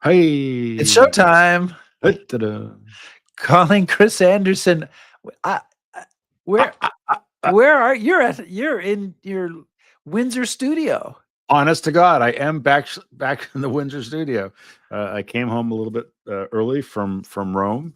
It's Hey. showtime. Da-da-da. Calling Chris Anderson. I, I- Ah, where ah, ah, ah. where are you're in your Windsor studio. Honest to God, I am back in the Windsor studio. I came home a little bit early from Rome,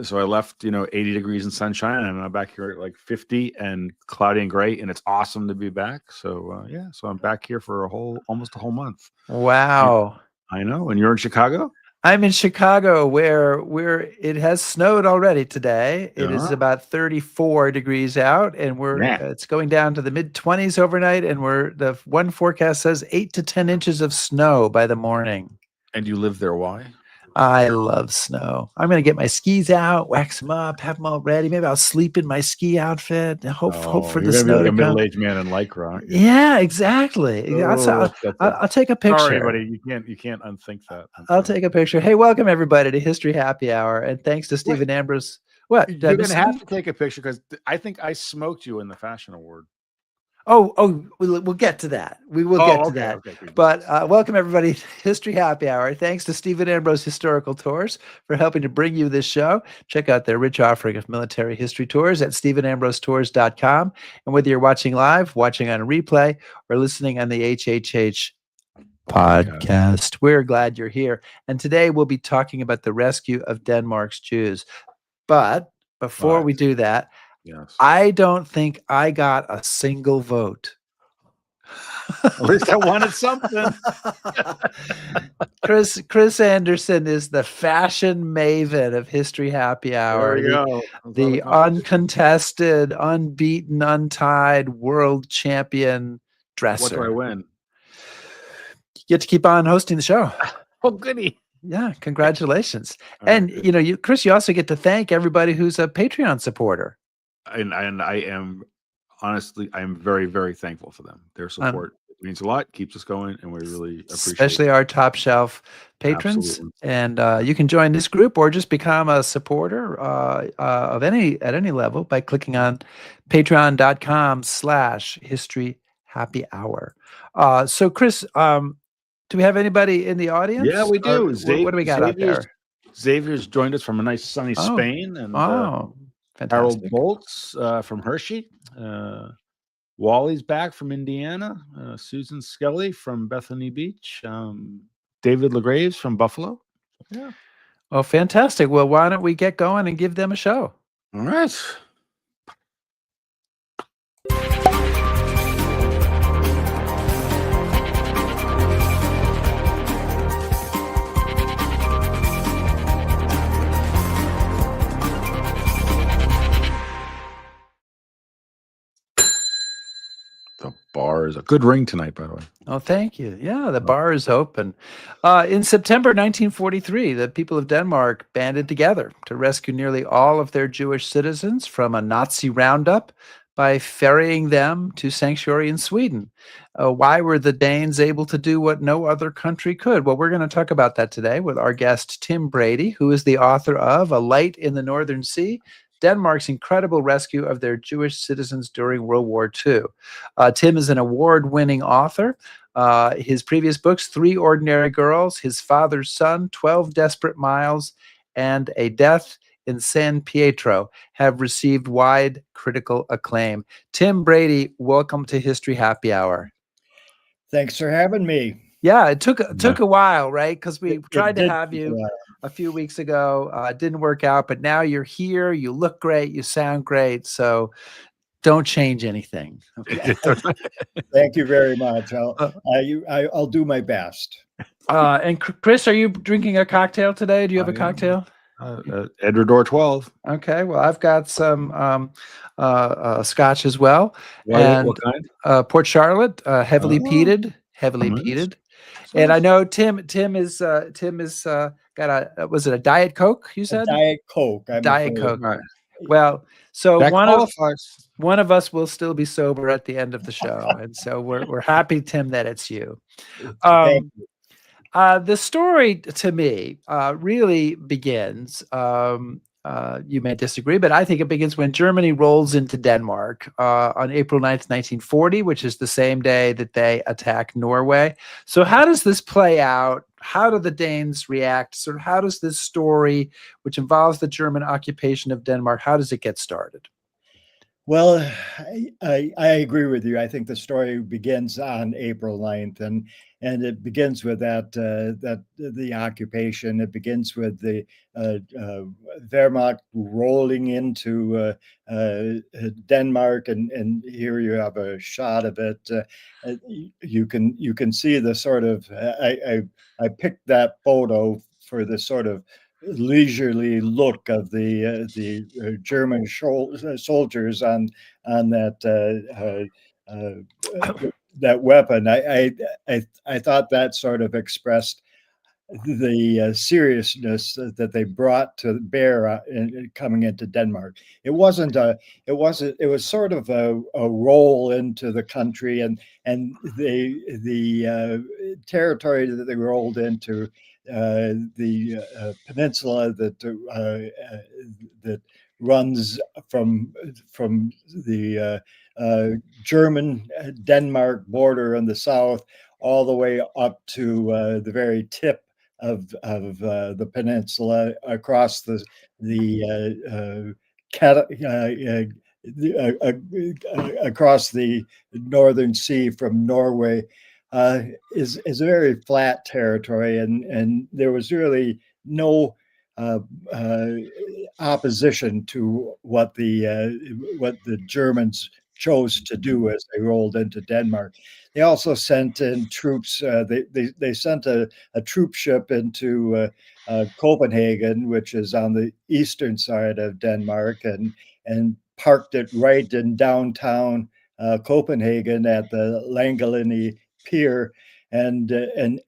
so I left 80 degrees and sunshine, and I'm back here at like 50 and cloudy and gray, and it's awesome to be back. So yeah, so I'm back here for almost a whole month. You- Wow. I know, and you're in Chicago. I'm in Chicago where it has snowed already today. It is Yeah, about 34 degrees out and yeah. it's going down to the mid 20s overnight and the one forecast says 8 to 10 inches of snow by the morning. And you live there? Why? I love snow. I'm going to get my skis out, wax them up, have them all ready. Maybe I'll sleep in my ski outfit and hope Oh, for you're the gonna be snow like to a come. middle-aged man in Lycra, aren't you? Yeah, exactly. Oh, I'll take a sorry, picture. buddy. You can't unthink that. I'm I'll sorry. take a picture. Hey, welcome everybody to History Happy Hour, and thanks to Wait, Stephen Ambrose. What? Did I you're miss gonna have something? to take a picture because I think I smoked you in the fashion award. Oh, we'll get to that. We will get Oh, to okay, that. okay, good. But welcome everybody to History Happy Hour. Thanks to Stephen Ambrose Historical Tours for helping to bring you this show. Check out their rich offering of military history tours at stephenambrosetours.com. And whether you're watching live, watching on a replay, or listening on the HHH podcast, we're glad you're here. And today we'll be talking about the rescue of Denmark's Jews. But before we do that, Yes. I don't think I got a single vote. At least I wanted something. Chris Anderson is the fashion maven of History Happy Hour. There we go. The uncontested, unbeaten, untied world champion dresser. What do I win? You get to keep on hosting the show. Oh, goody. Yeah, congratulations. All And right, Chris, you also get to thank everybody who's a Patreon supporter. and I am honestly, I'm very, very thankful for them. Their support means a lot, keeps us going, and we really appreciate especially our top shelf patrons. Absolutely. And you can join this group or just become a supporter at any level by clicking on patreon.com/history happy hour. So Chris, do we have anybody in the audience? Yeah, we do. What do we got out there? Xavier's joined us from a nice sunny Spain, and Fantastic. Harold Boltz from Hershey. Wally's back from Indiana. Susan Skelly from Bethany Beach. David LaGraves from Buffalo. Yeah. Oh, fantastic. Well, why don't we get going and give them a show? All right. The bar is a good ring tonight, by the way. Oh, thank you. Yeah, the bar is open. In September 1943, the people of Denmark banded together to rescue nearly all of their Jewish citizens from a Nazi roundup by ferrying them to sanctuary in Sweden. Why were the Danes able to do what no other country could? Well, we're going to talk about that today with our guest, Tim Brady, who is the author of A Light in the Northern Sea, Denmark's incredible rescue of their Jewish citizens during World War II. Tim is an award-winning author. His previous books, Three Ordinary Girls, His Father's Son, 12 Desperate Miles, and A Death in San Pietro, have received wide critical acclaim. Tim Brady, welcome to History Happy Hour. Thanks for having me. Yeah, it took a while, right? Because we tried to have you a few weeks ago. It didn't work out, but now you're here. You look great. You sound great. So don't change anything. Okay. Thank you very much. I'll do my best. And Chris, are you drinking a cocktail today? Do you have a cocktail? Edredor 12. Okay. Well, I've got some scotch as well. What kind? Port Charlotte, heavily peated. And I know Tim is got a was it a Diet Coke? You said Diet Coke. Diet Coke. Right. Well, so That one of us will still be sober at the end of the show, and so we're happy, Tim, that it's you. Thank you. The story to me really begins You may disagree, but I think it begins when Germany rolls into Denmark on April 9th, 1940, which is the same day that they attack Norway. So how does this play out? How do the Danes react? Sort of how does this story, which involves the German occupation of Denmark, how does it get started? Well, I agree with you. I think the story begins on April 9th, and it begins with that the occupation. It begins with the Wehrmacht rolling into Denmark, and here you have a shot of it. You can see the sort of I picked that photo for the sort of leisurely look of the German soldiers on that that weapon. I thought that sort of expressed the seriousness that they brought to bear in coming into Denmark. It was sort of a roll into the country, and the territory that they rolled into, the peninsula that runs from the German Denmark border in the south all the way up to the very tip of the peninsula across the across the Northern Sea from Norway, is a very flat territory, and there was really no uh, uh, opposition to what the Germans chose to do as they rolled into Denmark. They also sent in troops. They sent a troop ship into Copenhagen, which is on the eastern side of Denmark, and parked it right in downtown Copenhagen at the Langelini Pier, and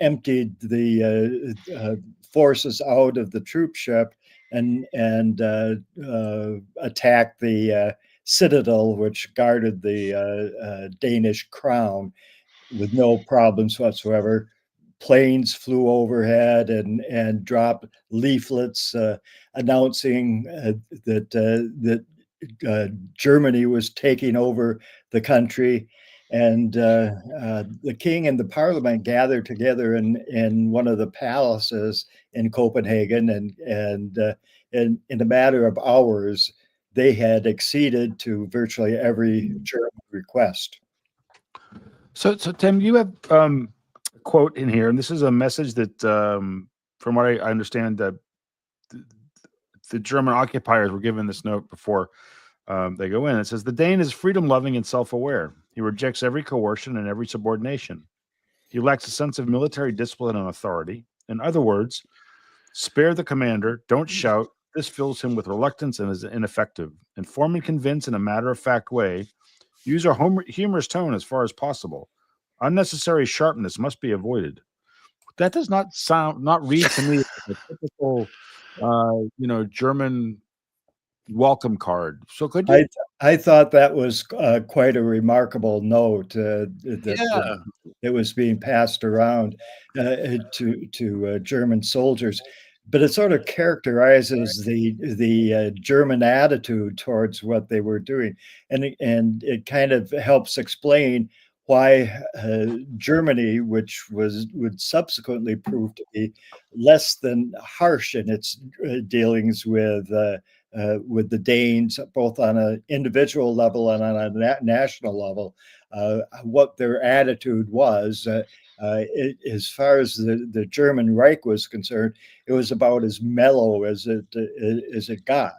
emptied the forces out of the troop ship and attacked the citadel, which guarded the Danish crown, with no problems whatsoever. Planes flew overhead and dropped leaflets announcing that Germany was taking over the country, and the king and the parliament gathered together in one of the palaces in Copenhagen, and in a matter of hours, they had acceded to virtually every German request. So Tim, you have a quote in here, and this is a message that, from what I understand, that the German occupiers were given this note before they go in. It says, "The Dane is freedom-loving and self-aware. He rejects every coercion and every subordination. He lacks a sense of military discipline and authority. In other words, spare the commander, don't shout. This fills him with reluctance and is ineffective. Inform and convince in a matter-of-fact way. Use a humorous tone as far as possible. Unnecessary sharpness must be avoided." That does not read to me like a typical, German welcome card. So could you? I thought that was quite a remarkable note that it was being passed around to German soldiers, but it sort of characterizes the German attitude towards what they were doing, and it kind of helps explain why Germany, which would subsequently prove to be less than harsh in its dealings with the Danes, both on an individual level and on a national level, what their attitude was. As far as the German Reich was concerned, it was about as mellow as it got,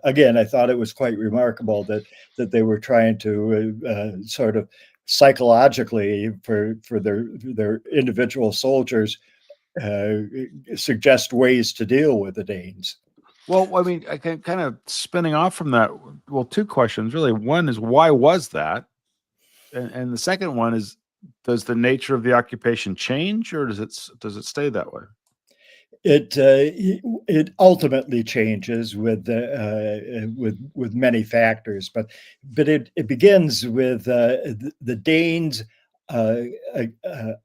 again, I thought it was quite remarkable that they were trying to sort of psychologically for their individual soldiers suggest ways to deal with the Danes. Well, I mean, I can kind of spinning off from that. Well, two questions really. One is, why was that? And the second one is, does the nature of the occupation change, or does it stay that way? It ultimately changes with many factors, but it begins with the Danes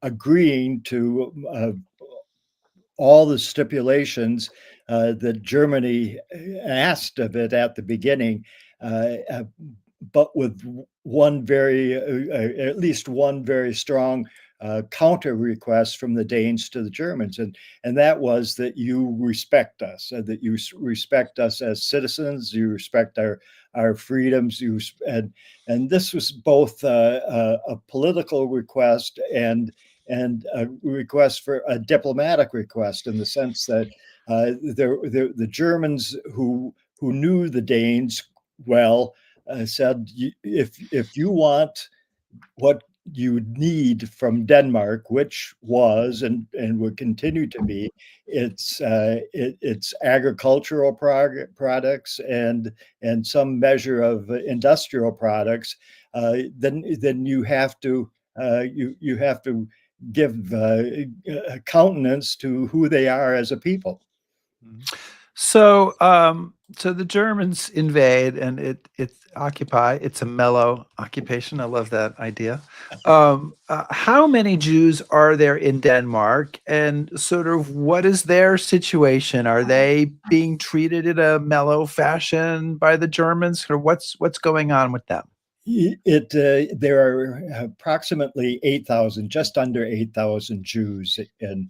agreeing to all the stipulations that Germany asked of it at the beginning, but with at least one very strong counter request from the Danes to the Germans, and that was that you respect us, that you respect us as citizens, you respect our freedoms, and this was both a political request and a request for a diplomatic request, in the sense that the Germans who knew the Danes well said, if you want what you need from Denmark, which was and would continue to be its agricultural products and some measure of industrial products, then you have to you have to give countenance to who they are as a people. So, so the Germans invade and it occupy. It's a mellow occupation. I love that idea. How many Jews are there in Denmark, and sort of what is their situation? Are they being treated in a mellow fashion by the Germans, or what's going on with them? There are approximately 8,000, just under 8,000 Jews in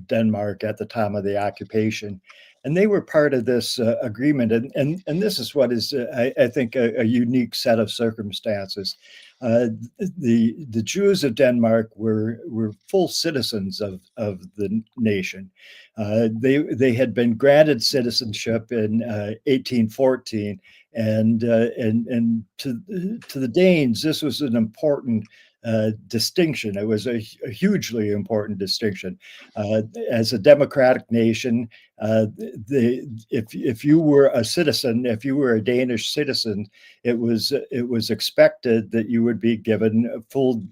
Denmark at the time of the occupation, and they were part of this agreement. And this is what is, I think, a unique set of circumstances. The Jews of Denmark were full citizens of the nation. They had been granted citizenship in 1814. And to the Danes, this was an important distinction. It was a hugely important distinction. As a democratic nation, if you were a citizen, if you were a Danish citizen, it was expected that you would be given full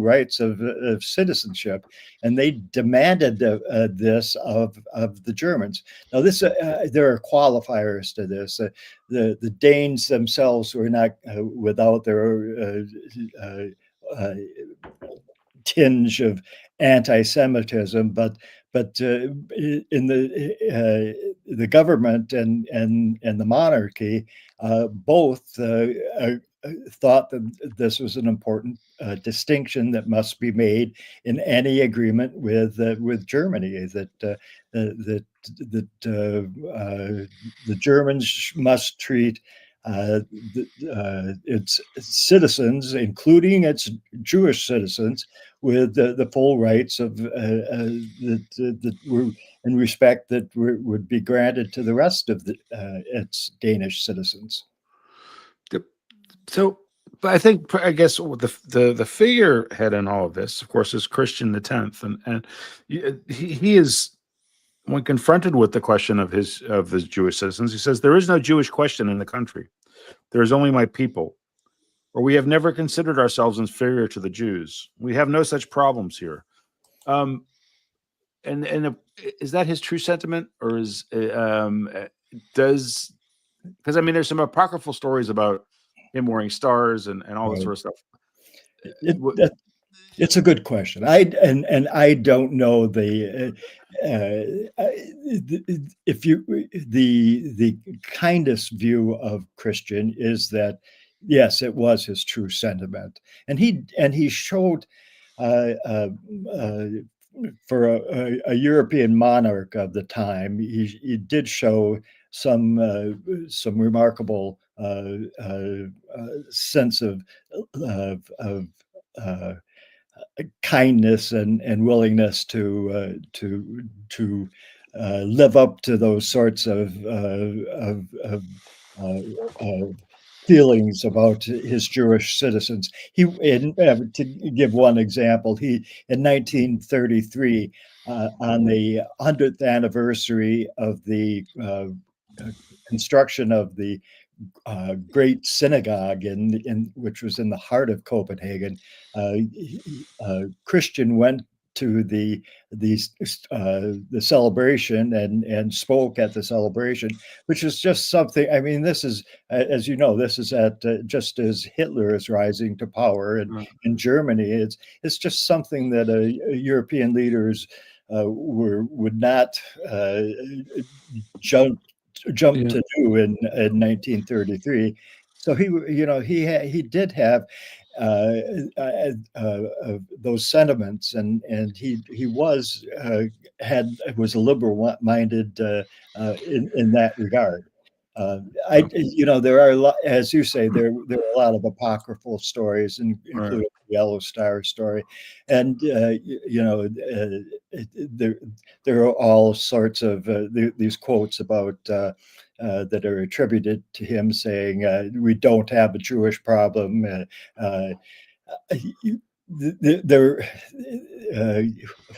rights of citizenship, and they demanded this of the Germans. Now, there are qualifiers to this. The Danes themselves were not without their tinge of anti-Semitism, but in the government and the monarchy, both thought that this was an important distinction that must be made in any agreement with Germany. That the Germans must treat its citizens, including its Jewish citizens, with the full rights of that were in respect that would be granted to the rest of its Danish citizens. So, but I guess the figurehead in all of this, of course, is Christian X, and he is, when confronted with the question of the Jewish citizens, he says, "There is no Jewish question in the country. There is only my people. Or we have never considered ourselves inferior to the Jews. We have no such problems here." Is that his true sentiment, or because I mean, there's some apocryphal stories about him wearing stars and all this sort of stuff. It's a good question. I don't know the kindest view of Christian is that, yes, it was his true sentiment, and he showed for a European monarch of the time, he did show some remarkable sense of kindness and willingness to live up to those sorts of feelings about his Jewish citizens. To give one example, in 1933, on the 100th anniversary of the construction of the great synagogue which was in the heart of Copenhagen, Christian went to the celebration and spoke at the celebration, which is just something. I mean, this is, as you know, this is at just as Hitler is rising to power in Germany. It's just something that European leaders would not jump to do in 1933. So he did have those sentiments, and he was a liberal minded in that regard. There are a lot, as you say, there are a lot of apocryphal stories, including the Yellow Star story, and there are all sorts of these quotes about that are attributed to him, saying we don't have a Jewish problem. There,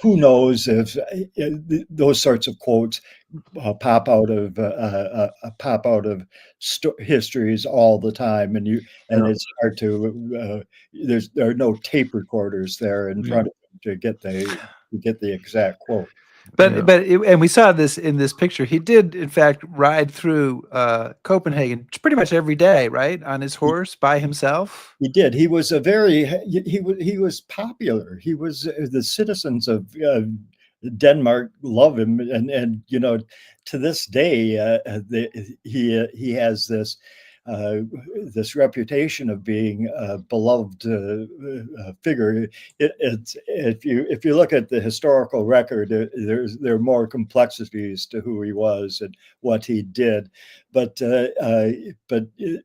who knows if those sorts of quotes pop out of histories all the time, and it's hard to. There are no tape recorders there in front of him to get the exact quote. And we saw this in this picture. He did, in fact, ride through Copenhagen pretty much every day, right, on his horse by himself. He did. He was he was popular. He was the citizens of Denmark love him, and to this day he has this reputation of being a beloved figure. If you look at the historical record, there are more complexities to who he was and what he did, but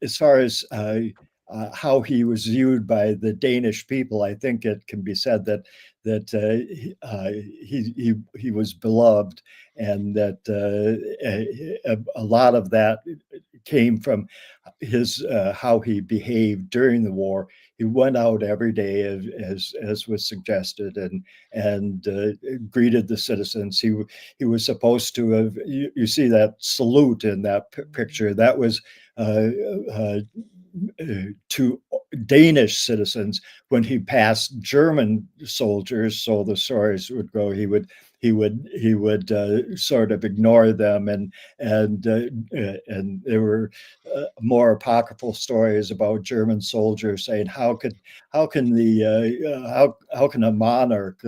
as far as how he was viewed by the Danish people, I think it can be said that he was beloved, and that a lot of that came from his how he behaved during the war. He went out every day, as was suggested, and greeted the citizens. He was supposed to have. You see that salute in that picture. That was to Danish citizens when he passed German soldiers. So the stories would go, he would sort of ignore them, and there were more apocryphal stories about German soldiers saying, how can a monarch,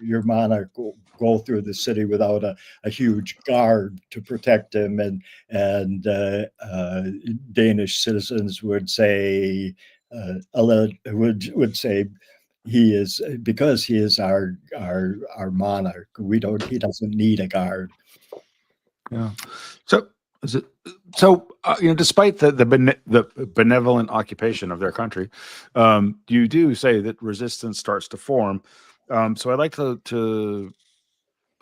your monarch, go through the city without a huge guard to protect him, and Danish citizens would say would say, he is, because he is our monarch. He doesn't need a guard. Yeah. So despite the benevolent occupation of their country, you do say that resistance starts to form. So I'd like to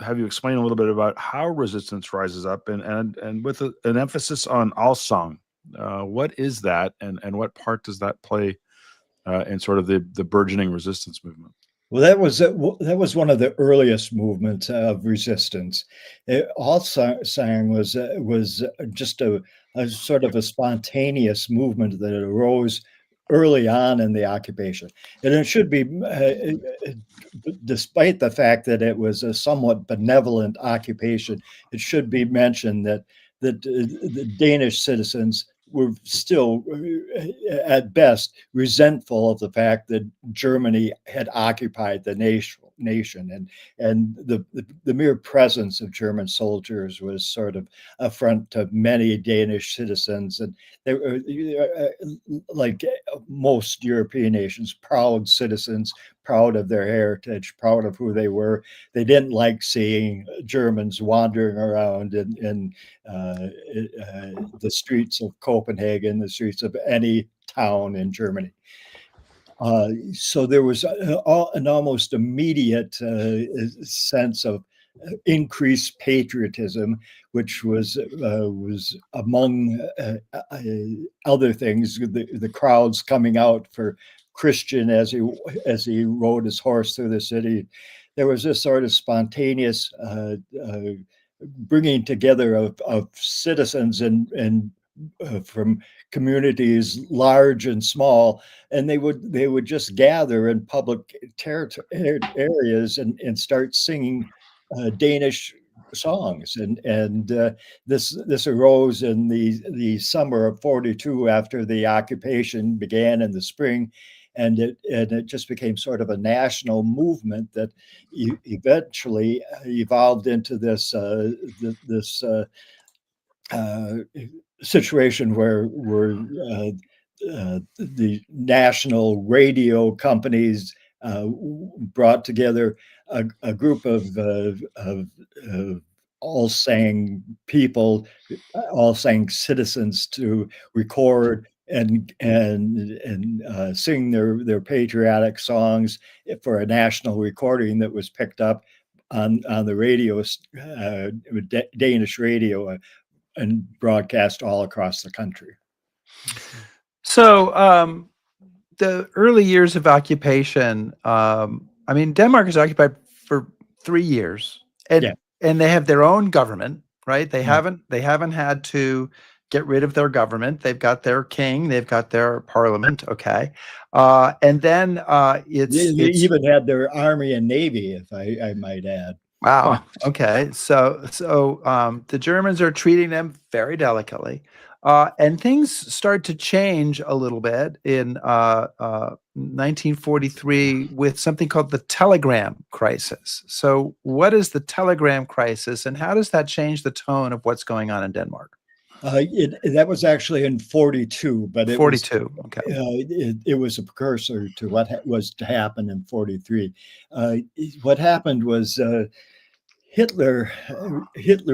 have you explain a little bit about how resistance rises up, and with an emphasis on Allsang. What is that, and what part does that play in sort of the burgeoning resistance movement? Well, that was one of the earliest movements of resistance. Allsang was just a sort of a spontaneous movement that arose early on in the occupation, and it should be, despite the fact that it was a somewhat benevolent occupation, it should be mentioned that the Danish citizens were still, at best, resentful of the fact that Germany had occupied the nation, and the mere presence of German soldiers was sort of affront to many Danish citizens, and they were, like most European nations, proud citizens, proud of their heritage, proud of who they were. They didn't like seeing Germans wandering around in the streets of Copenhagen, the streets of any town in Germany. So there was an almost immediate sense of increased patriotism, which was among other things, the crowds coming out for Christian as he rode his horse through the city. There was this sort of spontaneous bringing together of citizens and from communities large and small, and they would just gather in public areas and start singing Danish songs, and this arose in the summer of 42 after the occupation began in the spring, and it just became sort of a national movement that eventually evolved into this situation where the national radio companies brought together a group of all sang people, all sang citizens to record and sing their patriotic songs for a national recording that was picked up on the radio, Danish radio, and broadcast all across the country. So the early years of occupation, I mean, Denmark is occupied for 3 years, and Yeah. and they have their own government, right? They Yeah. haven't had to get rid of their government. They've got their king, they've got their parliament, okay, and then They even had their army and navy, if I might add. wow. Okay. So the Germans are treating them very delicately. And things start to change a little bit in 1943 with something called the telegram crisis. So what is the telegram crisis, and how does that change the tone of what's going on in Denmark? That was actually in 42, but it 42. Okay. it was a precursor to what was to happen in 43. What happened was Hitler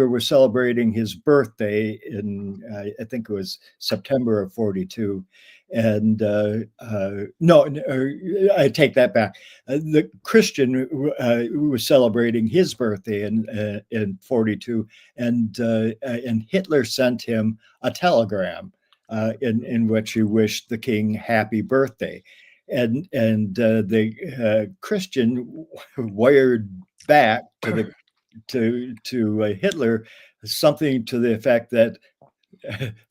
was celebrating his birthday in I think it was September of 42, and no, I take that back. The Christian was celebrating his birthday in 42, and Hitler sent him a telegram in which he wished the king happy birthday, and the Christian wired back to Hitler something to the effect that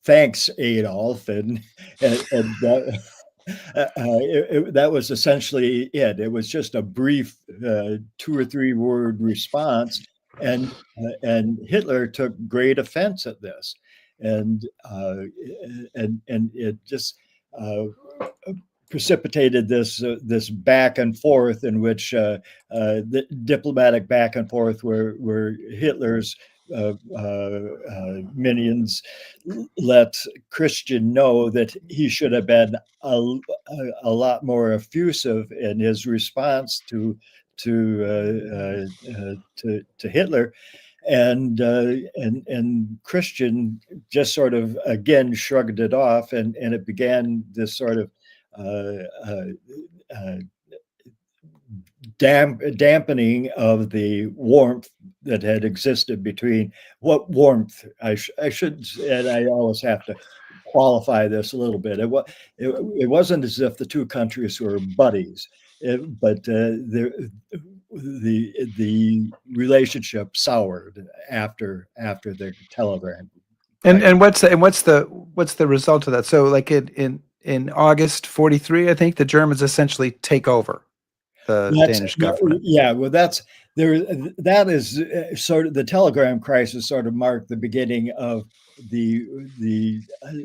thanks Adolf, and that was essentially it. It was just a brief 2 or 3 word response, and Hitler took great offense at this, and it just precipitated this back and forth in which the diplomatic back and forth where Hitler's minions let Christian know that he should have been a lot more effusive in his response to Hitler, and Christian just sort of again shrugged it off, and it began this sort of dampening of the warmth that had existed between what warmth I should, and I always have to qualify this a little bit. It wasn't as if the two countries were buddies, but the relationship soured after the telegram. And what's the result of that? So like in August 43, I think the Germans essentially take over the Danish government. Yeah, well, that is sort of the telegram crisis. Sort of marked the beginning of the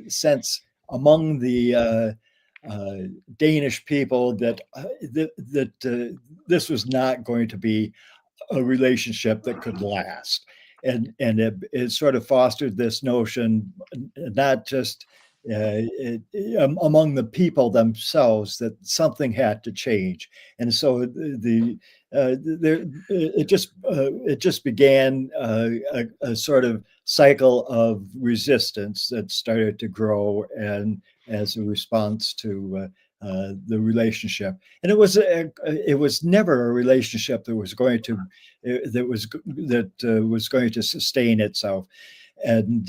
sense among the Danish people that this was not going to be a relationship that could last, and it sort of fostered this notion, not just among the people themselves, that something had to change, and so it just began a sort of cycle of resistance that started to grow, and as a response to the relationship, and it was never a relationship that was going to sustain itself. And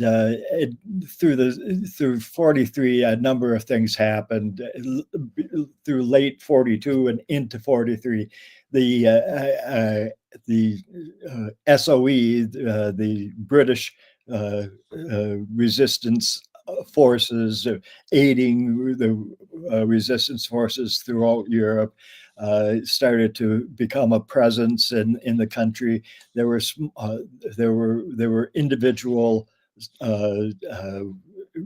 through 43, a number of things happened. Through late 42 and into 43, the SOE, the British resistance forces aiding the resistance forces throughout Europe started to become a presence in the country. There were individual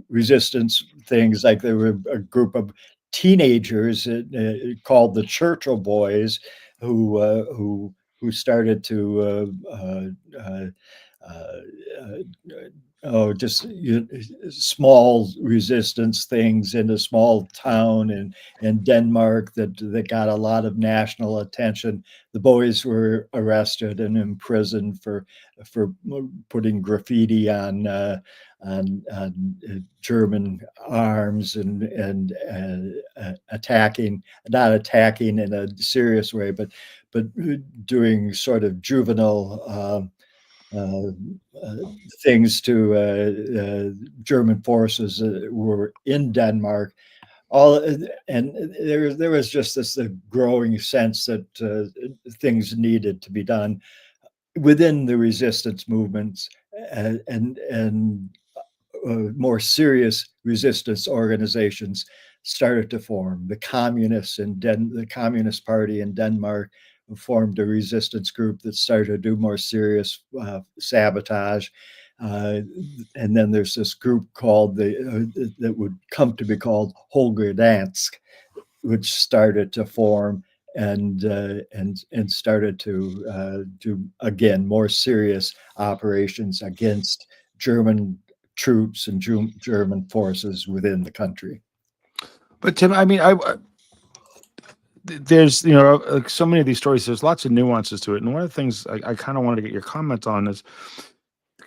resistance things, like there were a group of teenagers called the Churchill Boys who started to just small resistance things in a small town in Denmark that got a lot of national attention. The boys were arrested and imprisoned for putting graffiti on German arms and attacking, not attacking in a serious way, but doing sort of juvenile things to German forces that were in Denmark. And there was just this growing sense that things needed to be done within the resistance movements, and more serious resistance organizations started to form. The communists the Communist Party in Denmark formed a resistance group that started to do more serious sabotage. And then there's this group called that would come to be called Holger Dansk, which started to form and started to do again more serious operations against German troops and German forces within the country. But Tim, I mean, there's like so many of these stories. There's lots of nuances to it, and one of the things I kind of wanted to get your comment on is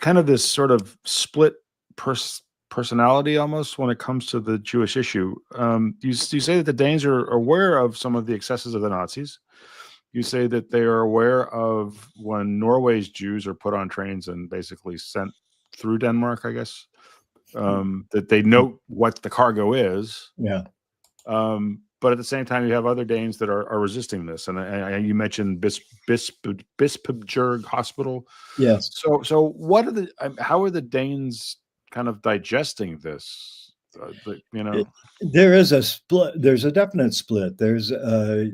kind of this sort of split personality almost when it comes to the Jewish issue. You say that the Danes are aware of some of the excesses of the Nazis. You say that they are aware of when Norway's Jews are put on trains and basically sent through Denmark, I guess, that they know what the cargo is. Yeah. But at the same time, you have other Danes that are resisting this. And you mentioned Bispebjerg Hospital. Yes. So what are how are the Danes kind of digesting this? There is a split. There's a definite split. There's among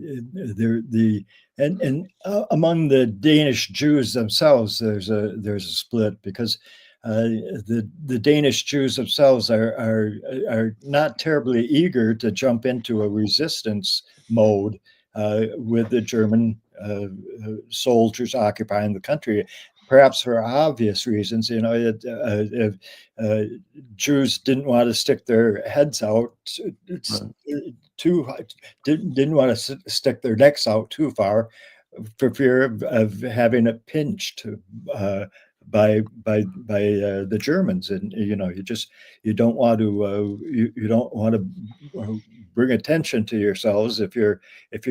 the Danish Jews themselves, there's a split, because the Danish Jews themselves are not terribly eager to jump into a resistance mode with the German soldiers occupying the country. Perhaps for obvious reasons, if Jews didn't want to stick their heads out too high, didn't want to stick their necks out too far, for fear of having it pinched by the Germans. And you don't want to bring attention to yourselves if you're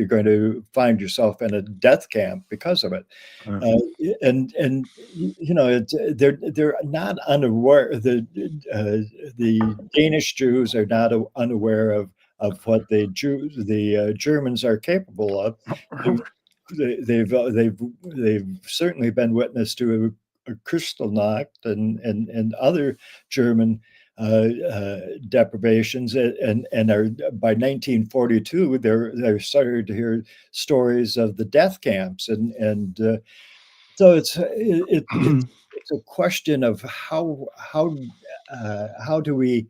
going to find yourself in a death camp because of it. They're not unaware. The Danish Jews are not unaware of what the Germans are capable of. They've certainly been witness to a Kristallnacht and other German deprivations, and are by 1942 they're starting to hear stories of the death camps, and so it's a question of how do we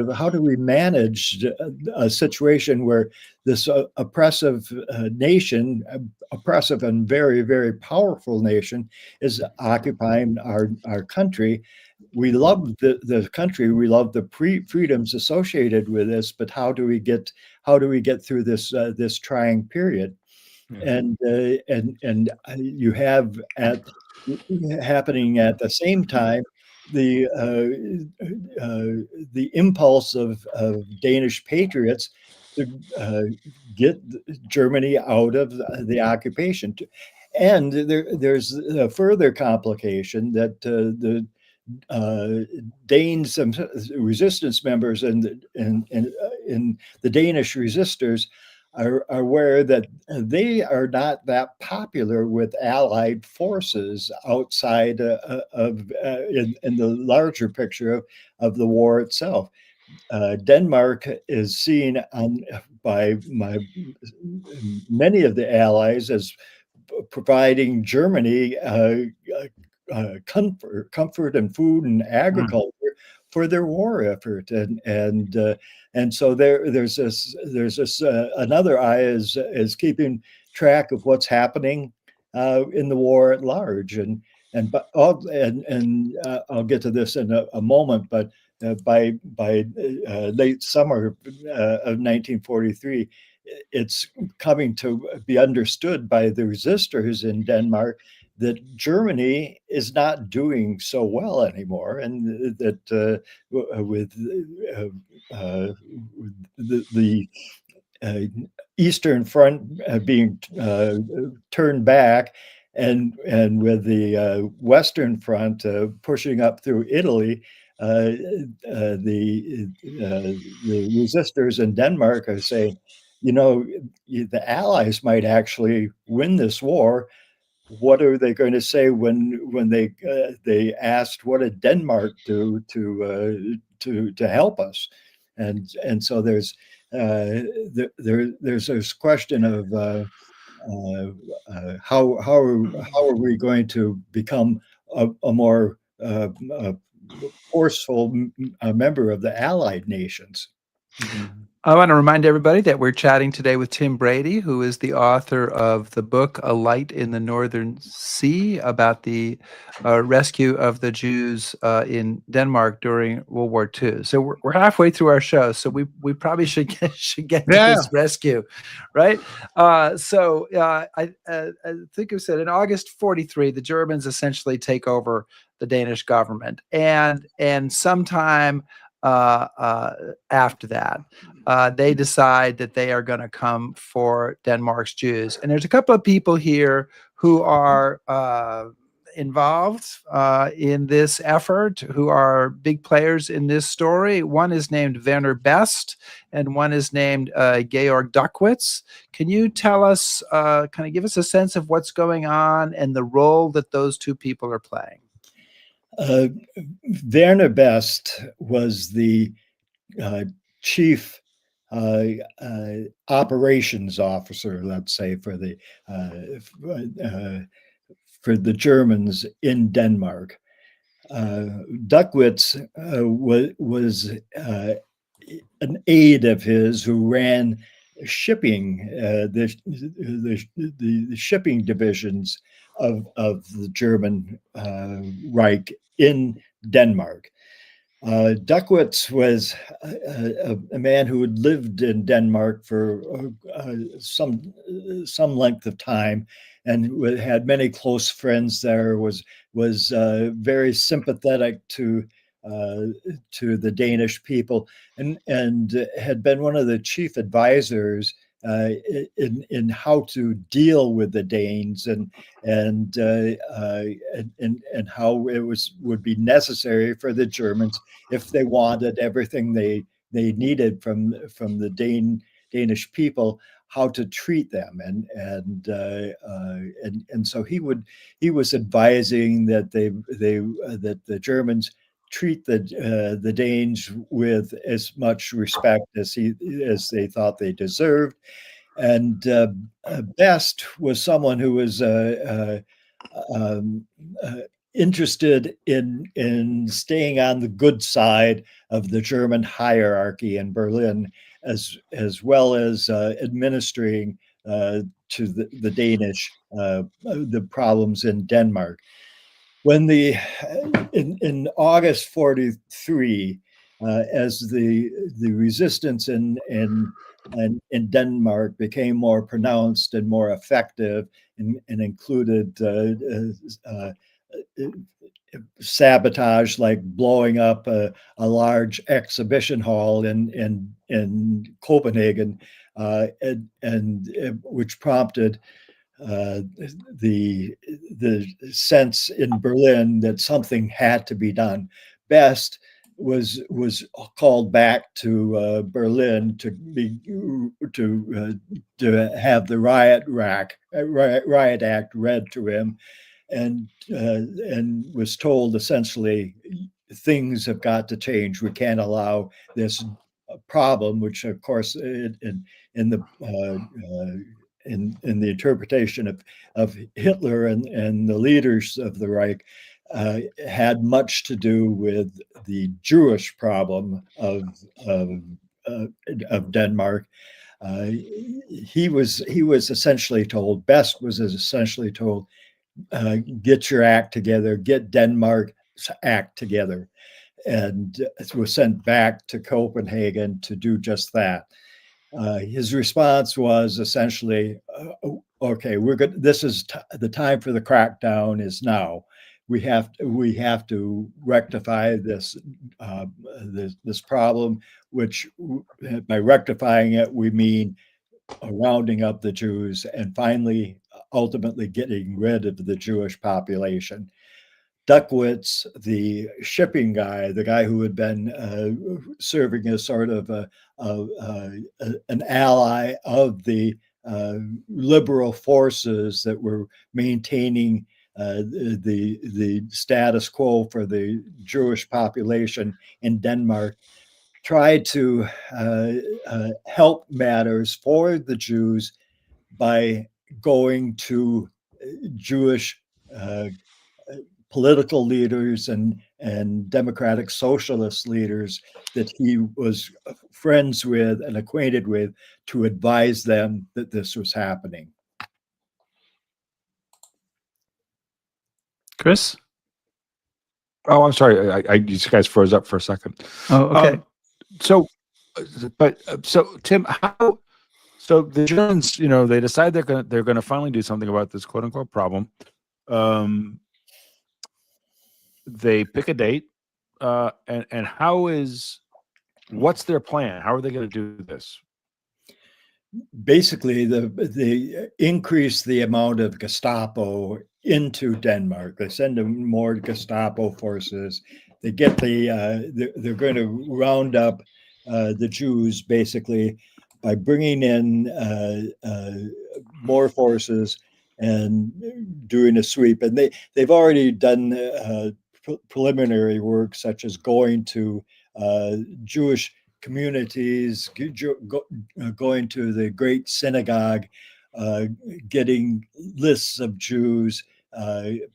how do we manage a situation where this oppressive nation, oppressive and very, very powerful nation, is occupying our country. We love the country. We love the freedoms associated with this. But how do we get through this trying period? And you have happening at the same time the impulse of Danish patriots to get Germany out of the occupation. And there's a further complication that the Danes, resistance members, and the Danish resistors are aware that they are not that popular with Allied forces outside in the larger picture of the war itself. Denmark is seen by many of the Allies as providing Germany comfort and food and agriculture for their war effort, and so there's this another eye is keeping track of what's happening in the war at large, but I'll get to this in a moment, but by late summer of 1943, it's coming to be understood by the resistors in Denmark that Germany is not doing so well anymore, and that with the Eastern Front being turned back, and with the Western Front pushing up through Italy, the resistors in Denmark are saying, the Allies might actually win this war. What are they going to say when they asked, what did Denmark do to help us? And so there's this question of how are we going to become a more forceful member of the Allied nations? I want to remind everybody that we're chatting today with Tim Brady, who is the author of the book A Light in the Northern Sea, about the rescue of the Jews in Denmark during World War II. So we're halfway through our show, so we probably should get to this rescue, right? I think I said in August 43, the Germans essentially take over the Danish government, and sometime after that, they decide that they are going to come for Denmark's Jews. And there's a couple of people here who are involved in this effort, who are big players in this story. One is named Werner Best, and one is named Georg Duckwitz. Can you tell us, kind of give us a sense of what's going on and the role that those two people are playing? Werner Best was the chief operations officer, let's say, for the Germans in Denmark. Duckwitz was an aide of his who ran shipping, the shipping divisions of the German Reich in Denmark. Duckwitz was a man who had lived in Denmark for some length of time, and had many close friends there. Was very sympathetic to the Danish people, and had been one of the chief advisors in how to deal with the Danes, and how it would be necessary for the Germans, if they wanted everything they needed from the Danish people, how to treat them, and so he was advising that that the Germans treat the Danes with as much respect as they thought they deserved. And Best was someone who was interested in staying on the good side of the German hierarchy in Berlin, as well as administering to the Danish the problems in Denmark. When in August 43, as the resistance in Denmark became more pronounced and more effective, and included sabotage, like blowing up a large exhibition hall in Copenhagen, and which prompted the sense in Berlin that something had to be done. Best was called back to Berlin to have the riot act read to him, and was told essentially, things have got to change. We can't allow this problem, which of course in the in the interpretation of Hitler and the leaders of the Reich, had much to do with the Jewish problem of Denmark. He was essentially told, Best was essentially told, get your act together, get Denmark's act together, and was sent back to Copenhagen to do just that. His response was essentially, okay, we're good. This is the time for the crackdown is now. We have to rectify this this problem, which by rectifying it, we mean rounding up the Jews and finally, ultimately getting rid of the Jewish population. Duckwitz, the shipping guy, the guy who had been serving as sort of an ally of the liberal forces that were maintaining the status quo for the Jewish population in Denmark, tried to help matters for the Jews by going to Jewish political leaders and democratic socialist leaders that he was friends with and acquainted with to advise them that this was happening. Chris? Oh, I'm sorry. You guys froze up for a second. Oh, okay. So Tim, so the Germans, they decide they're gonna finally do something about this quote unquote problem. They pick a date, and what's their plan? How are they going to do this? Basically, they increase the amount of Gestapo into Denmark. They send them more Gestapo forces. They get they're going to round up the Jews basically by bringing in more forces and doing a sweep. And they've already done preliminary work, such as going to Jewish communities, going to the great synagogue, getting lists of Jews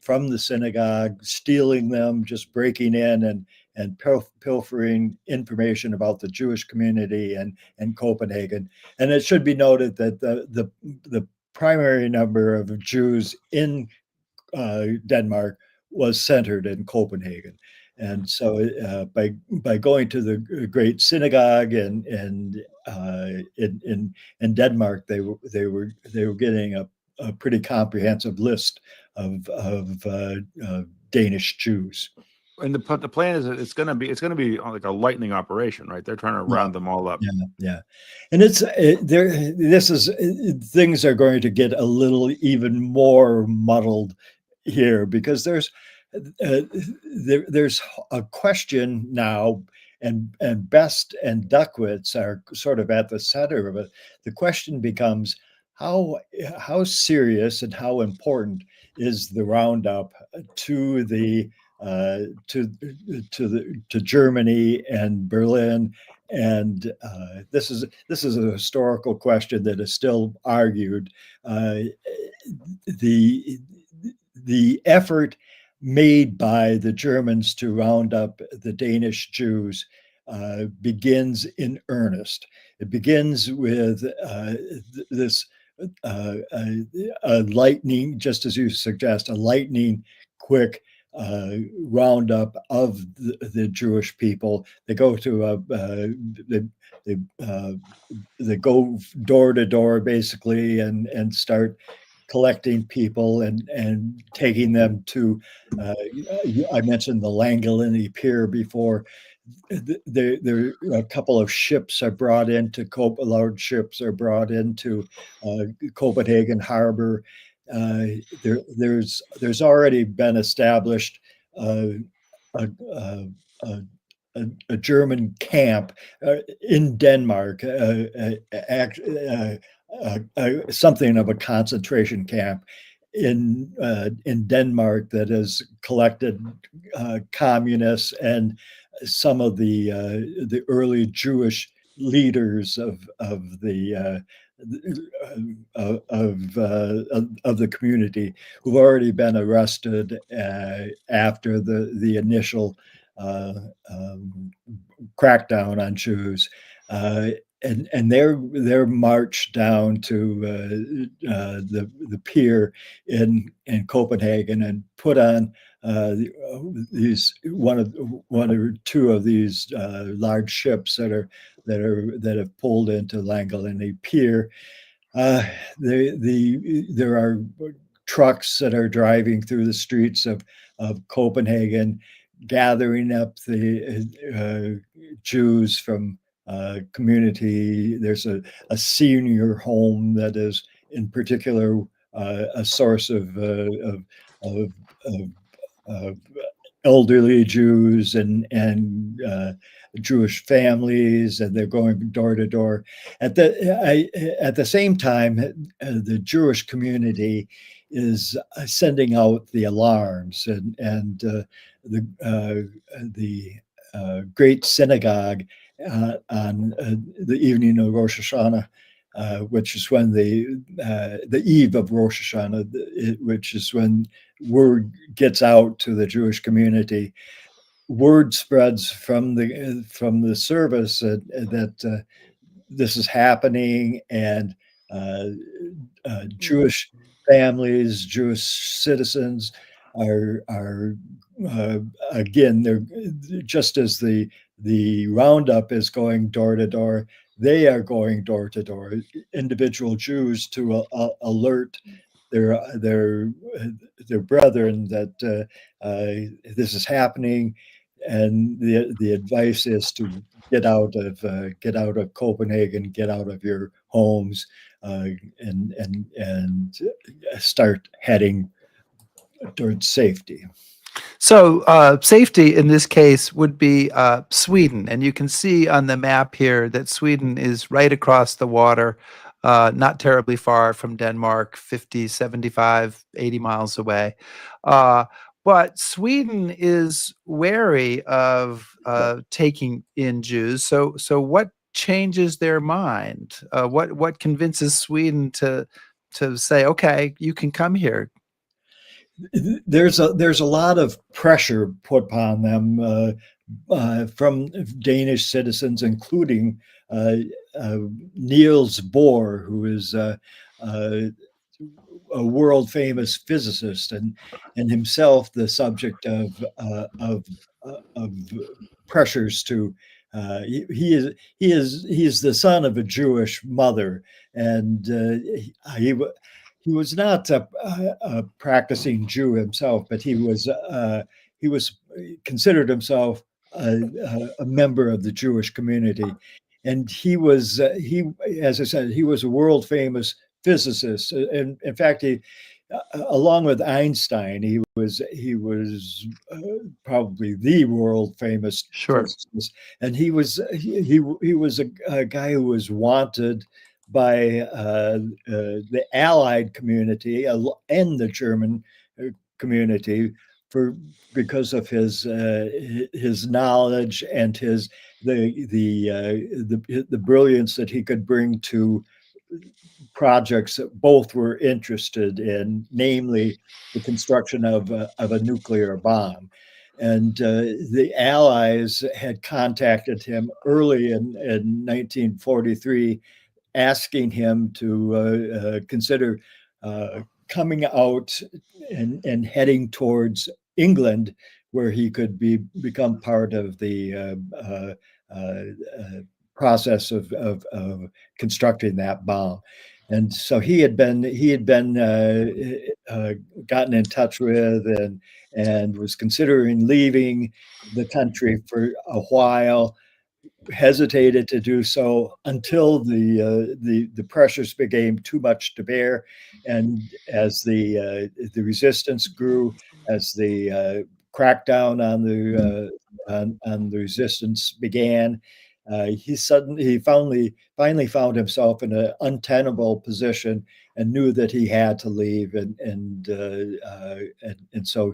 from the synagogue, stealing them, just breaking in and pilfering information about the Jewish community and Copenhagen. And it should be noted that the primary number of Jews in Denmark was centered in Copenhagen. And so by going to the great synagogue and in Denmark, they were getting a pretty comprehensive list of Danish Jews. And the plan is that it's going to be like a lightning operation, right? They're trying to round them all up. Yeah. And things are going to get a little even more muddled here, because there's a question now, and Best and Duckwitz are sort of at the center of it. The question becomes how serious and how important is the roundup to Germany and Berlin. And this is a historical question that is still argued. The effort made by the Germans to round up the Danish Jews begins in earnest. It begins with this a lightning, just as you suggest, a lightning quick roundup of the Jewish people. They go to they go door to door basically and start collecting people and taking them to. I mentioned the Langelinie Pier before. There a couple of ships are brought into large ships are brought into Copenhagen harbor. There's already been established a a German camp in Denmark, something of a concentration camp in Denmark that has collected communists and some of the early Jewish leaders of the community who've already been arrested after the initial crackdown on Jews. And they're marched down to the pier in Copenhagen and put on these one or two of these large ships that have pulled into Langelinie Pier. There are trucks that are driving through the streets of Copenhagen, gathering up the Jews from community. There's a senior home that is in particular a source of elderly Jews and Jewish families, and they're going door to door. At the same time, the Jewish community is sending out the alarms, and the great synagogue on the evening of Rosh Hashanah, which is when the eve of Rosh Hashanah, which is when word gets out to the Jewish community. Word spreads from the service that this is happening, and Jewish families, Jewish citizens are again, they're just as the roundup is going door to door, they are going door to door. Individual Jews to alert their brethren that this is happening, and the advice is to get out of Copenhagen, get out of your homes, and start heading towards safety. So safety in this case would be Sweden. And you can see on the map here that Sweden is right across the water, not terribly far from Denmark, 50, 75, 80 miles away. But Sweden is wary of taking in Jews. So what changes their mind? What convinces Sweden to say, okay, you can come here? There's a lot of pressure put upon them from Danish citizens, including Niels Bohr, who is a world famous physicist and himself the subject of pressures to. He is the son of a Jewish mother, and he was not a practicing Jew himself, but he was considered himself a member of the Jewish community, and as I said, he was a world famous physicist. And in fact, along with Einstein, he was probably the world famous physicist, and he was a guy who was wanted by the Allied community and the German community because of his knowledge and the brilliance that he could bring to projects that both were interested in, namely the construction of a nuclear bomb. And the Allies had contacted him early in 1943, asking him to consider coming out and heading towards England, where he could become part of the process of constructing that bomb. And so he had been gotten in touch with and was considering leaving the country for a while, hesitated to do so until the pressures became too much to bear, and as the resistance grew, as the crackdown on the resistance began, he finally found himself in an untenable position and knew that he had to leave, and so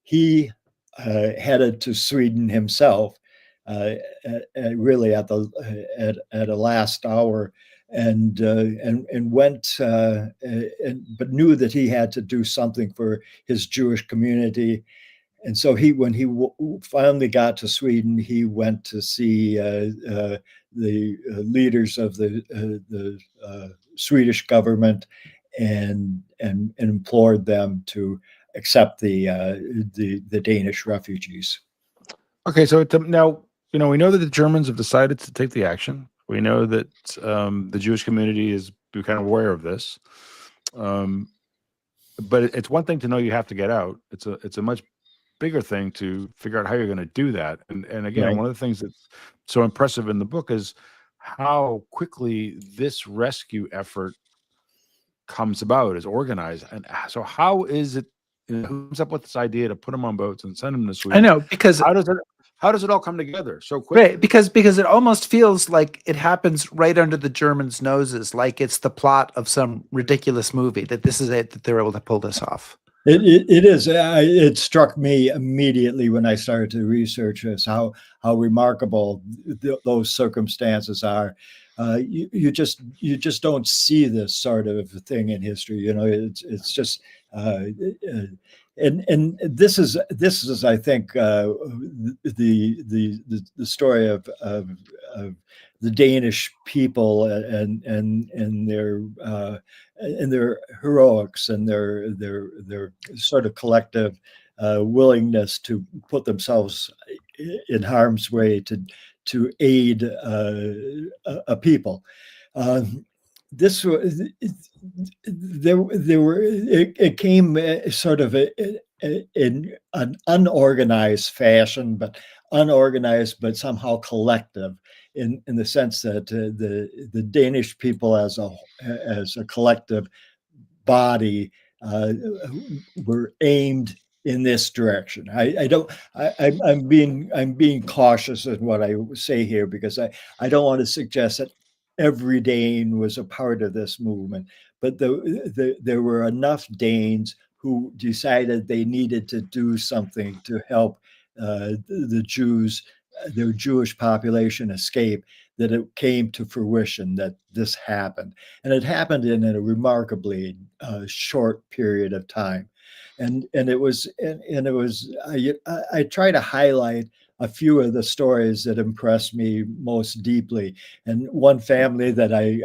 he headed to Sweden himself, really at a last hour, and went, but knew that he had to do something for his Jewish community. And so when he finally got to Sweden, he went to see the leaders of the Swedish government, and implored them to accept the Danish refugees. Okay, so now we know that the Germans have decided to take the action. We know that the Jewish community is kind of aware of this, but it's one thing to know you have to get out. It's a much bigger thing to figure out how you're going to do that. And again, Right. one of the things that's so impressive in the book is how quickly this rescue effort comes about, is organized. And so how is it, who comes up with this idea to put them on boats and send them to Sweden? I know, because how does it all come together so quickly? right, because it almost feels like it happens right under the Germans' noses, like it's the plot of some ridiculous movie, that this is it, that they're able to pull this off. It is. It struck me immediately when I started to research this how remarkable those circumstances are. You just don't see this sort of thing in history. It's just. And this is I think the story of the Danish people and their heroics and their sort of collective willingness to put themselves in harm's way to aid a people. This was it came sort of in an unorganized fashion, but somehow collective, in the sense that the Danish people as a collective body were aimed in this direction. I'm being cautious in what I say here, because I don't want to suggest that every Dane was a part of this movement, but there were enough Danes who decided they needed to do something to help the Jews, their Jewish population, escape, that it came to fruition that this happened. And it happened in a remarkably short period of time. And it was I try to highlight a few of the stories that impressed me most deeply. And one family that I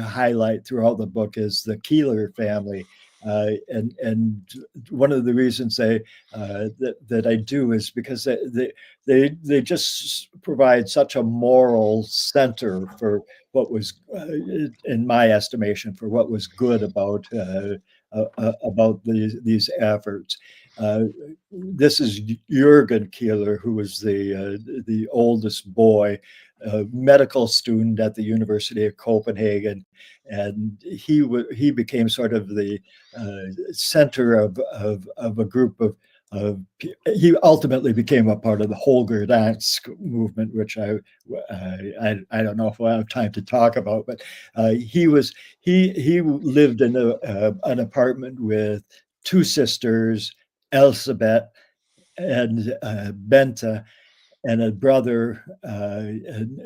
highlight throughout the book is the Keeler family. And one of the reasons that I do is because they just provide such a moral center for what was, in my estimation, for what was good about these efforts. This is Jürgen Keeler, who was the oldest boy, a medical student at the University of Copenhagen, and he became sort of the center of a group of. He ultimately became a part of the Holger Dansk movement, which I don't know if we'll have time to talk about, but he lived in an apartment with two sisters, Elsebeth and Bente, and a brother, and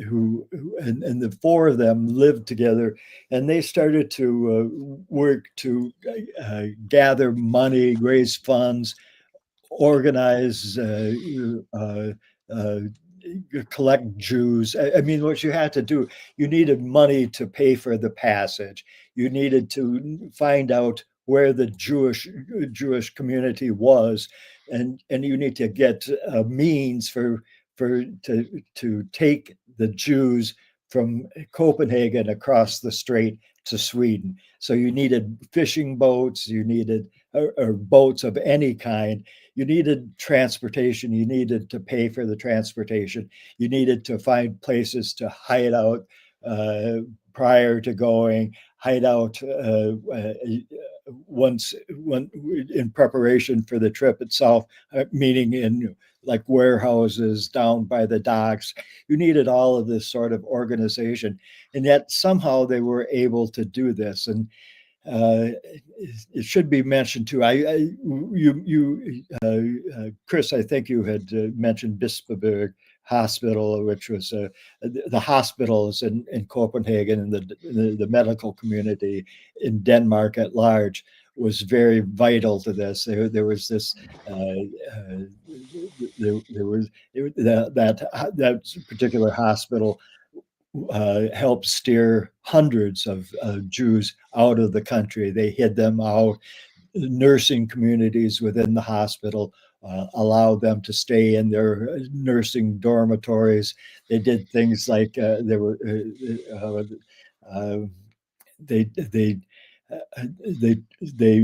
the four of them lived together, and they started to work to gather money, raise funds, organize, collect Jews. I mean, what you had to do, you needed money to pay for the passage. You needed to find out where the Jewish community was, and you need to get a means to take the Jews from Copenhagen across the strait to Sweden. So you needed fishing boats, you needed or boats of any kind. You needed transportation. You needed to pay for the transportation. You needed to find places to hide out prior to going, hide out when in preparation for the trip itself, meaning in like warehouses down by the docks. You needed all of this sort of organization, and yet somehow they were able to do this. And it should be mentioned too. Chris, I think you had mentioned Bispeberg Hospital, which was the hospitals in Copenhagen, and the medical community in Denmark at large was very vital to this. There was this that particular hospital helped steer hundreds of Jews out of the country. They hid them out. Nursing communities within the hospital allowed them to stay in their nursing dormitories. They did things like they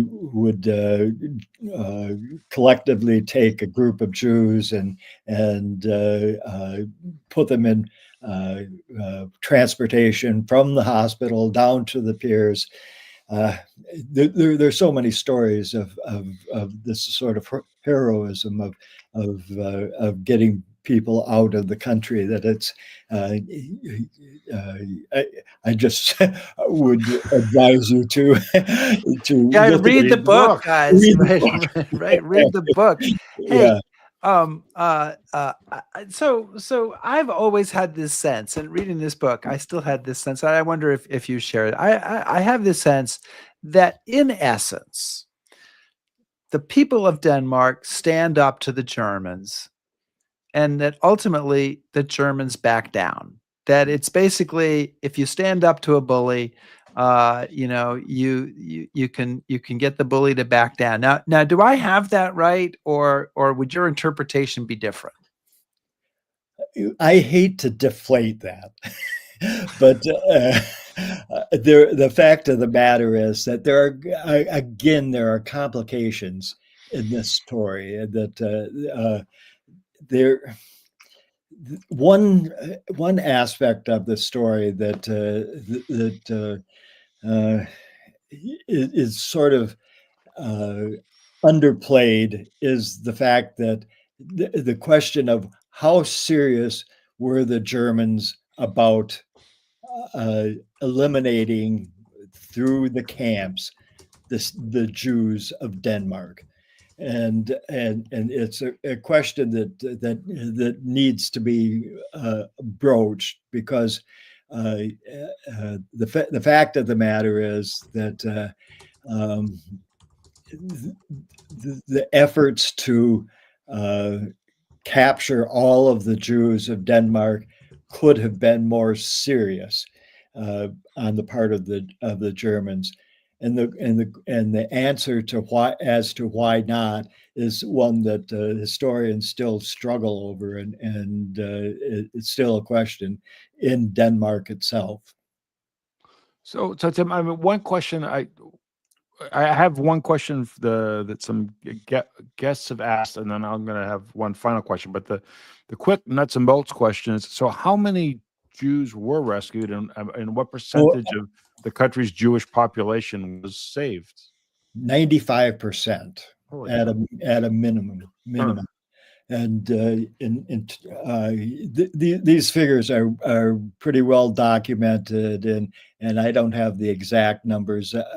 would collectively take a group of Jews and put them in transportation from the hospital down to the piers. There's so many stories of this sort of heroism of getting people out of the country that it's I just would advise you to read the book, guys. Read Right, the book. right. Read the book. Hey, Yeah. so I've always had this sense, and reading this book, I still had this sense. I wonder if you share it. I have this sense that in essence, the people of Denmark stand up to the Germans, and that ultimately the Germans back down. That it's basically, if you stand up to a bully, you can get the bully to back down. Now, do I have that right, or would your interpretation be different? I hate to deflate that, but the fact of the matter is that there are complications in this story that one aspect of the story that is sort of underplayed is the fact that the question of how serious were the Germans about eliminating through the camps the Jews of Denmark. And it's a question that needs to be broached, because the fact of the matter is that the efforts to capture all of the Jews of Denmark could have been more serious on the part of the Germans. And the answer to why not is one that historians still struggle over, and it's still a question in Denmark itself. So Tim, I mean, one question I have one question that some guests have asked, and then I'm going to have one final question. But the quick nuts and bolts question is: so how many Jews were rescued, and what percentage of the country's Jewish population was saved? 95% at a minimum. And these figures are pretty well documented, and I don't have the exact numbers at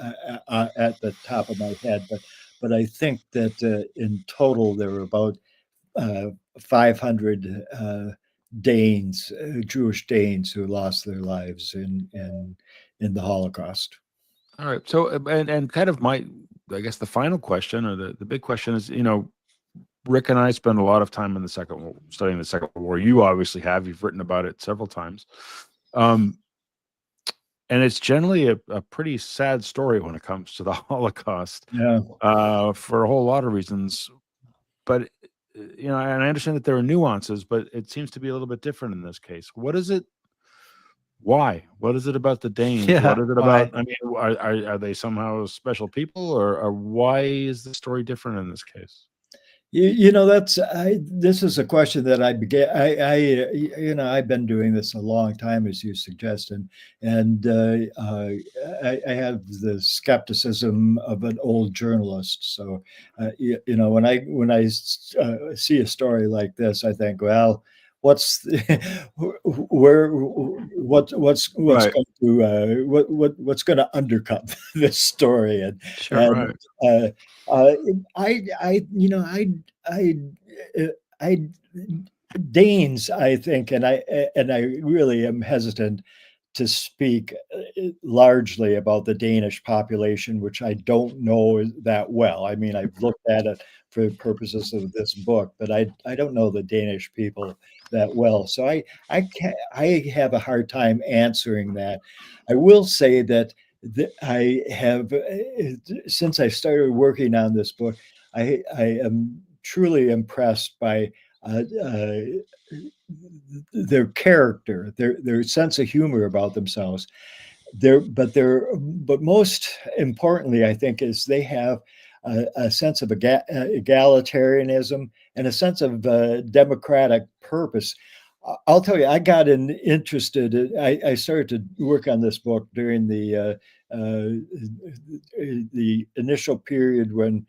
the top of my head, but I think that in total there were about 500 Danes, Jewish Danes, who lost their lives in the Holocaust. All right. So and kind of I guess the final question, or the big question is, Rick and I spend a lot of time in studying the Second World War. You obviously have. You've written about it several times. And it's generally a pretty sad story when it comes to the Holocaust. Yeah. For a whole lot of reasons. But, and I understand that there are nuances, but it seems to be a little bit different in this case. What is it? Why? What is it about the Danes? Yeah, what is it about? I mean, are they somehow special people, or why is the story different in this case? This is a question that I began. I've been doing this a long time, as you suggest, and I have the skepticism of an old journalist. So, when I see a story like this, I think, well, what's Right. what's going to undercut this story, and Sure. and Right. uh, I uh, I Danes, I think, and I really am hesitant to speak largely about the Danish population, which I don't know that well. I mean, I've looked at it for the purposes of this book, but I don't know the Danish people that well. So I have a hard time answering that. I will say that I have since I started working on this book, I am truly impressed by their character, their sense of humor about themselves. But most importantly, I think, is they have a sense of egalitarianism and a sense of democratic purpose. I'll tell you, I got interested. I started to work on this book during the initial period when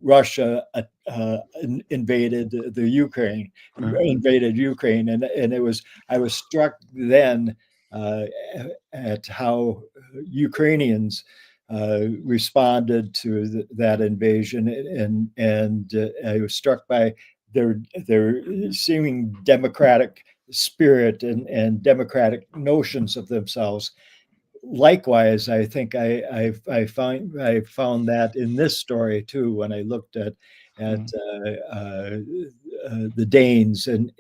Russia invaded Ukraine, and I was struck then at how Ukrainians responded to that invasion, and I was struck by their seeming democratic spirit and democratic notions of themselves. Likewise, I think I found that in this story too, when I looked at the Danes, and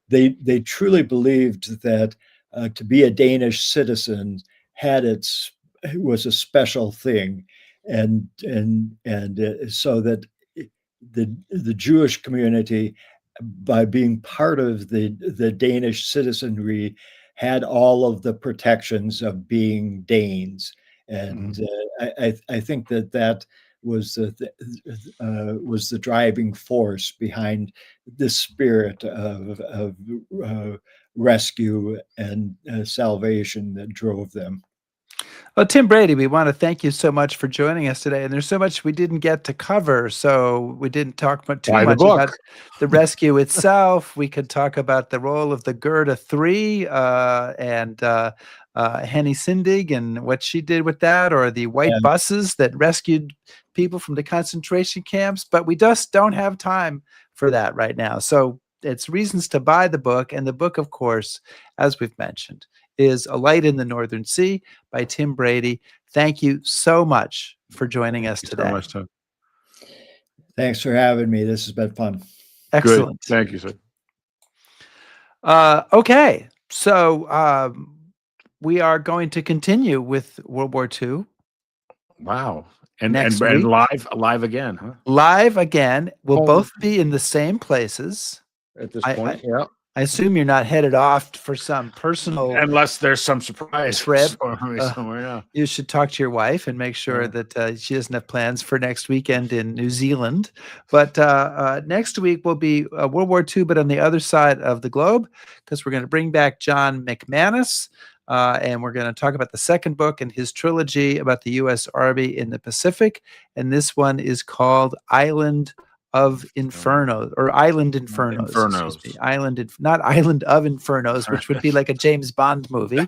they truly believed that to be a Danish citizen was a special thing, and so that the Jewish community, by being part of the Danish citizenry, had all of the protections of being Danes, and I think that was the driving force behind this spirit of rescue and salvation that drove them. Well, Tim Brady, we want to thank you so much for joining us today. And there's so much we didn't get to cover, so we didn't talk too Buy the much about book. the rescue itself. We could talk about the role of the Gerda 3 and Henny Sindig and what she did with that, or the white And buses that rescued people from the concentration camps. But we just don't have time for that right now. So it's reasons to buy the book. And the book, of course, as we've mentioned, is A Light in the Northern Sea by Tim Brady. Thank you so much for joining us Thank you so today. much, Tim. thanks for having me. This has been fun. Good. Excellent. Thank you, sir. Okay, so we are going to continue with World War II Wow. And next and week. live again, huh? Live again. We'll Oh. both be in the same places. At this point, yeah. I assume you're not headed off for some personal Unless there's some surprise trip. somewhere. Yeah. You should talk to your wife and make sure Yeah. that she doesn't have plans for next weekend in New Zealand. But next week will be World War II, but on the other side of the globe, because we're going to bring back John McManus, and we're going to talk about the second book in his trilogy about the U.S. Army in the Pacific. And this one is called Island of Inferno, or Island Infernos. Excuse me. Not Island of Infernos, which would be like a James Bond movie.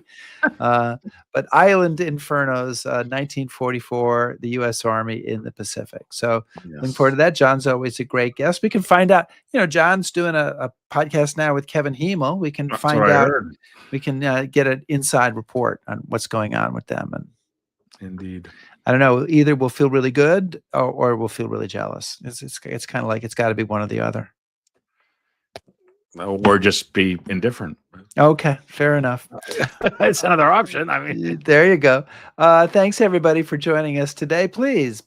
But Island Infernos, 1944, the U.S. Army in the Pacific. So looking forward to that. John's always a great guest. We can find out, John's doing a podcast now with Kevin Hemel. We can That's find what I out, heard. we can get an inside report on what's going on with them. And Indeed. I don't know, either we'll feel really good or we'll feel really jealous. It's kind of like it's got to be one or the other. Or just be indifferent. Okay, fair enough. It's another option. I mean, There you go. Thanks everybody for joining us today. Please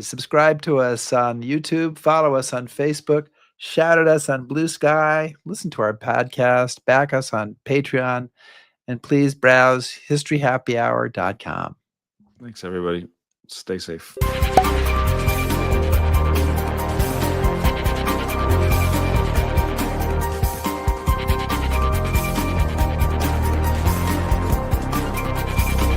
subscribe to us on YouTube, follow us on Facebook, shout at us on Blue Sky, listen to our podcast, back us on Patreon, and please browse historyhappyhour.com. thanks everybody. Stay safe.